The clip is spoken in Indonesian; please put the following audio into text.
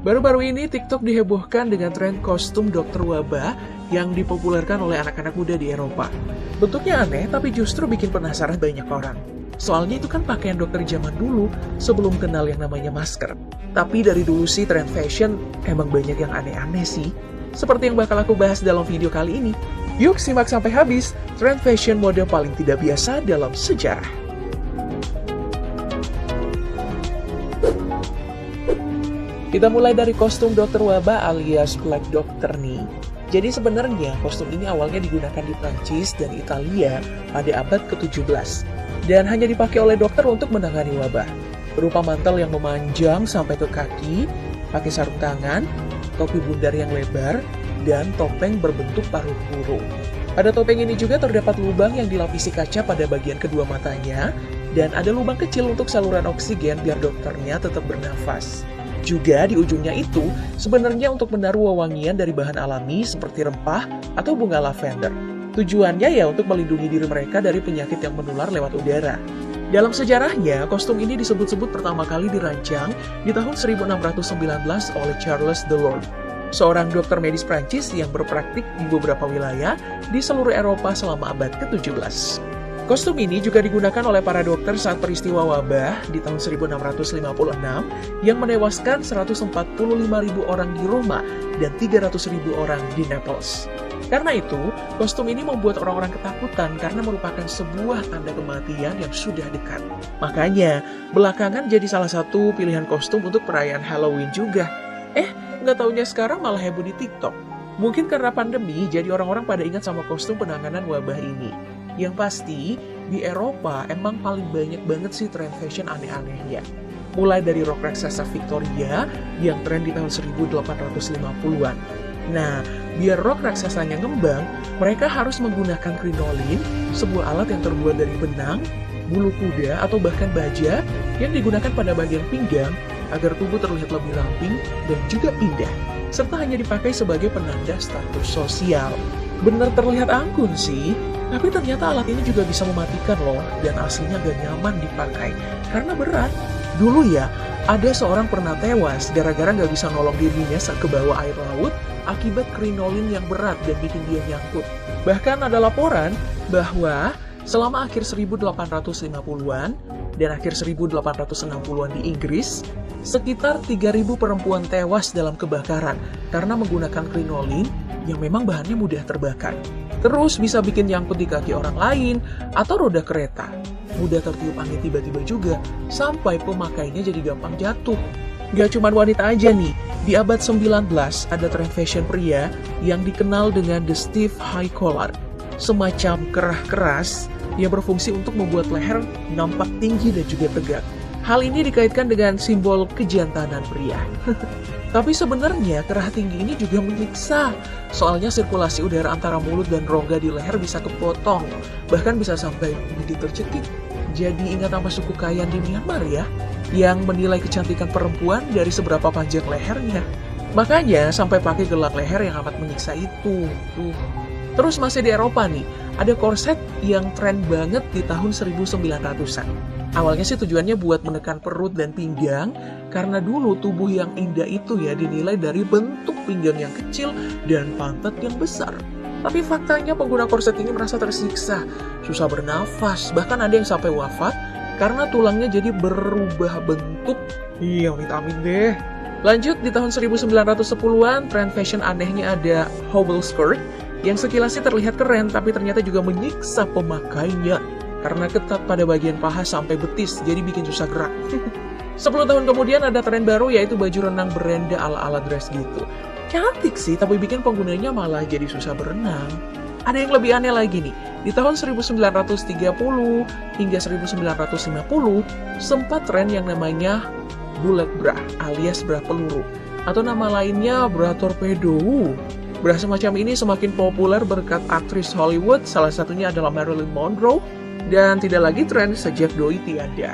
Baru-baru ini TikTok dihebohkan dengan tren kostum dokter wabah yang dipopulerkan oleh anak-anak muda di Eropa. Bentuknya aneh tapi justru bikin penasaran banyak orang. Soalnya itu kan pakaian dokter zaman dulu sebelum kenal yang namanya masker. Tapi dari dulu sih tren fashion emang banyak yang aneh-aneh sih. Seperti yang bakal aku bahas dalam video kali ini. Yuk simak sampai habis, tren fashion mode paling tidak biasa dalam sejarah. Kita mulai dari kostum dokter wabah alias Black Doctor nih. Jadi sebenarnya kostum ini awalnya digunakan di Prancis dan Italia pada abad ke-17. Dan hanya dipakai oleh dokter untuk menangani wabah. Berupa mantel yang memanjang sampai ke kaki, pakai sarung tangan, topi bundar yang lebar, dan topeng berbentuk paruh burung. Pada topeng ini juga terdapat lubang yang dilapisi kaca pada bagian kedua matanya, dan ada lubang kecil untuk saluran oksigen biar dokternya tetap bernafas. Juga di ujungnya itu sebenarnya untuk menaruh wewangian dari bahan alami seperti rempah atau bunga lavender. Tujuannya ya untuk melindungi diri mereka dari penyakit yang menular lewat udara. Dalam sejarahnya, kostum ini disebut-sebut pertama kali dirancang di tahun 1619 oleh Charles Delord, seorang dokter medis Prancis yang berpraktik di beberapa wilayah di seluruh Eropa selama abad ke-17. Kostum ini juga digunakan oleh para dokter saat peristiwa wabah di tahun 1656 yang menewaskan 145.000 orang di Roma dan 300.000 orang di Naples. Karena itu, kostum ini membuat orang-orang ketakutan karena merupakan sebuah tanda kematian yang sudah dekat. Makanya, belakangan jadi salah satu pilihan kostum untuk perayaan Halloween juga. Nggak taunya sekarang malah heboh di TikTok. Mungkin karena pandemi, jadi orang-orang pada ingat sama kostum penanganan wabah ini. Yang pasti, di Eropa emang paling banyak banget sih tren fashion aneh-anehnya. Mulai dari rok raksasa Victoria yang tren di tahun 1850-an. Nah, biar rok raksasanya ngembang, mereka harus menggunakan krinolin, sebuah alat yang terbuat dari benang, bulu kuda, atau bahkan baja yang digunakan pada bagian pinggang agar tubuh terlihat lebih ramping dan juga indah, serta hanya dipakai sebagai penanda status sosial. Bener terlihat anggun sih, tapi ternyata alat ini juga bisa mematikan loh, dan aslinya gak nyaman dipakai, karena berat. Dulu ya, ada seorang pernah tewas gara-gara gak bisa nolong dirinya saat ke bawah air laut akibat krinolin yang berat dan bikin dia nyangkut. Bahkan ada laporan bahwa selama akhir 1850-an dan akhir 1860-an di Inggris, sekitar 3.000 perempuan tewas dalam kebakaran karena menggunakan krinolin yang memang bahannya mudah terbakar. Terus bisa bikin nyangkut di kaki orang lain atau roda kereta. Mudah tertiup angin tiba-tiba juga, sampai pemakainya jadi gampang jatuh. Gak cuma wanita aja nih, di abad 19 ada tren fashion pria yang dikenal dengan the stiff high collar. Semacam kerah keras yang berfungsi untuk membuat leher nampak tinggi dan juga tegak. Hal ini dikaitkan dengan simbol kejantanan pria. Tapi sebenarnya kerah tinggi ini juga menyiksa. Soalnya sirkulasi udara antara mulut dan rongga di leher bisa kepotong. Bahkan bisa sampai menjadi tercekik. Jadi ingat sama suku Kayan di Myanmar ya, yang menilai kecantikan perempuan dari seberapa panjang lehernya. Makanya sampai pakai gelang leher yang amat menyiksa itu. Terus masih di Eropa nih, ada korset yang tren banget di tahun 1900-an. Awalnya sih tujuannya buat menekan perut dan pinggang, karena dulu tubuh yang indah itu ya dinilai dari bentuk pinggang yang kecil dan pantat yang besar. Tapi faktanya pengguna korset ini merasa tersiksa, susah bernafas, bahkan ada yang sampai wafat karena tulangnya jadi berubah bentuk. Iya, amit-amit deh. Lanjut, di tahun 1910-an, tren fashion anehnya ada hobble skirt, yang sekilasnya terlihat keren tapi ternyata juga menyiksa pemakainya karena ketat pada bagian paha sampai betis, jadi bikin susah gerak. 10 tahun kemudian ada tren baru yaitu baju renang berenda ala-ala dress gitu. Cantik sih, tapi bikin penggunanya malah jadi susah berenang. Ada yang lebih aneh lagi nih. Di tahun 1930 hingga 1950 sempat tren yang namanya bullet bra alias bra peluru, atau nama lainnya bra torpedo. Bra semacam ini semakin populer berkat aktris Hollywood, salah satunya adalah Marilyn Monroe, dan tidak lagi tren sejak doi tiada.